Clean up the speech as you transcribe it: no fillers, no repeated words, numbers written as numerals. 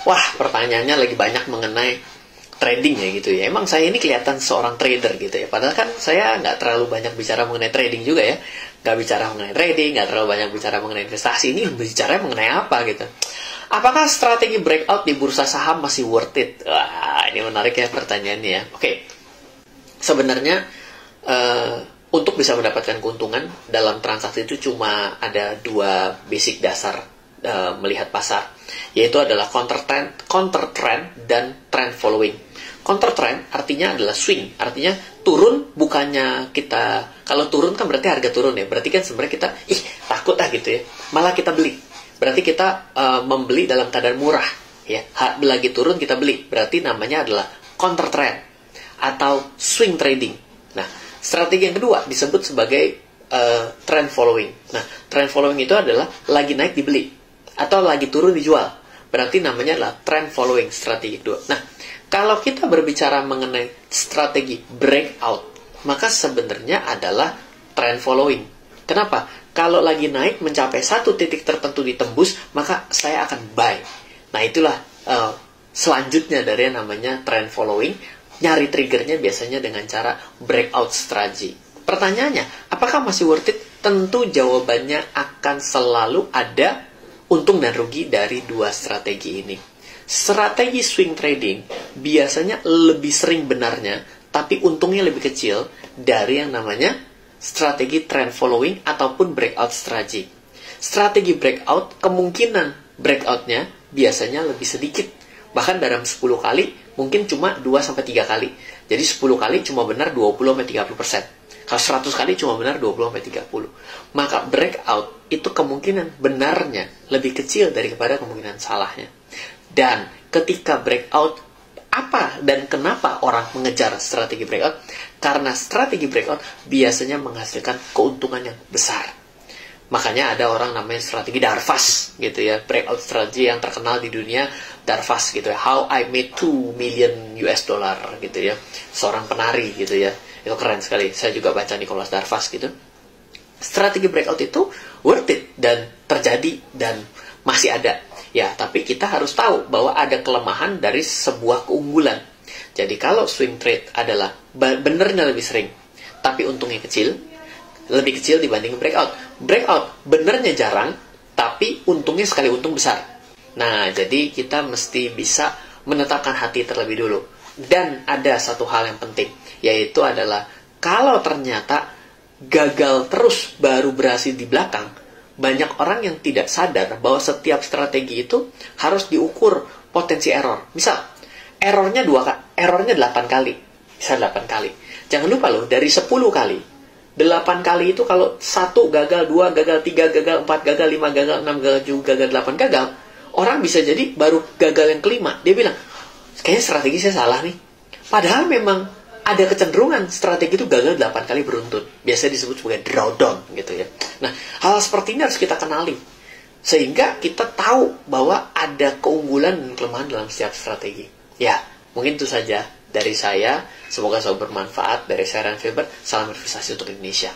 Wah, pertanyaannya lagi banyak mengenai trading ya gitu ya. Emang saya ini kelihatan seorang trader gitu ya. Padahal kan saya nggak terlalu banyak bicara mengenai trading juga ya. Nggak bicara mengenai trading, nggak terlalu banyak bicara mengenai investasi. Ini bicara mengenai apa gitu. Apakah strategi breakout di bursa saham masih worth it? Wah, ini menarik ya pertanyaannya ya. Oke, sebenarnya untuk bisa mendapatkan keuntungan dalam transaksi itu cuma ada dua basic dasar melihat pasar, yaitu adalah counter trend dan trend following. Counter trend artinya adalah swing, artinya turun bukannya kita, kalau turun kan berarti harga turun ya, berarti kan sebenarnya kita takut gitu ya, malah kita beli, berarti kita membeli dalam keadaan murah ya, lagi turun kita beli, berarti namanya adalah counter trend atau swing trading. Nah, strategi yang kedua disebut sebagai trend following. Nah, trend following itu adalah lagi naik dibeli atau lagi turun dijual. Berarti namanya adalah trend following, strategi kedua. Nah, kalau kita berbicara mengenai strategi breakout, maka sebenarnya adalah trend following. Kenapa? Kalau lagi naik mencapai satu titik tertentu ditembus, maka saya akan buy. Nah, itulah selanjutnya dari yang namanya trend following. Nyari triggernya biasanya dengan cara breakout strategy. Pertanyaannya, apakah masih worth it? Tentu jawabannya akan selalu ada untung dan rugi dari dua strategi ini. Strategi swing trading biasanya lebih sering benarnya, tapi untungnya lebih kecil dari yang namanya strategi trend following ataupun breakout strategy. Strategi breakout, kemungkinan breakoutnya biasanya lebih sedikit. Bahkan dalam 10 kali, mungkin cuma 2-3 kali. Jadi 10 kali cuma benar 20-30%. Kalau 100 kali cuma benar 20-30. Maka breakout itu kemungkinan benarnya lebih kecil daripada kemungkinan salahnya. Dan ketika breakout, apa dan kenapa orang mengejar strategi breakout? Karena strategi breakout biasanya menghasilkan keuntungan yang besar. Makanya ada orang namanya strategi Darvas gitu ya, breakout strategi yang terkenal di dunia, Darvas gitu ya, How I Made 2 Million US Dollar gitu ya, seorang penari gitu ya, itu keren sekali. Saya juga baca Nicholas Darvas gitu. Strategi breakout itu worth it dan terjadi dan masih ada ya, tapi kita harus tahu bahwa ada kelemahan dari sebuah keunggulan. Jadi kalau swing trade adalah benernya lebih sering tapi untungnya kecil, lebih kecil dibanding breakout. Breakout benernya jarang, tapi untungnya sekali untung besar. Nah, jadi kita mesti bisa menetapkan hati terlebih dulu. Dan ada satu hal yang penting, yaitu adalah kalau ternyata gagal terus baru berhasil di belakang, banyak orang yang tidak sadar bahwa setiap strategi itu harus diukur potensi error. Misal, errornya 8 kali. Misal 8 kali. Jangan lupa loh, dari 10 kali, 8 kali itu kalau 1 gagal, 2 gagal, 3 gagal, 4 gagal, 5 gagal, 6 gagal, 7 gagal, 8 gagal, orang bisa jadi baru gagal yang kelima. Dia bilang, kayaknya strategi saya salah nih. Padahal memang ada kecenderungan strategi itu gagal 8 kali beruntun. Biasanya disebut sebagai drawdown gitu ya. Nah, hal seperti ini harus kita kenali. Sehingga kita tahu bahwa ada keunggulan dan kelemahan dalam setiap strategi. Ya, mungkin itu saja dari saya. Semoga selalu bermanfaat. Dari saya, Ryan Faber. Salam investasi untuk Indonesia.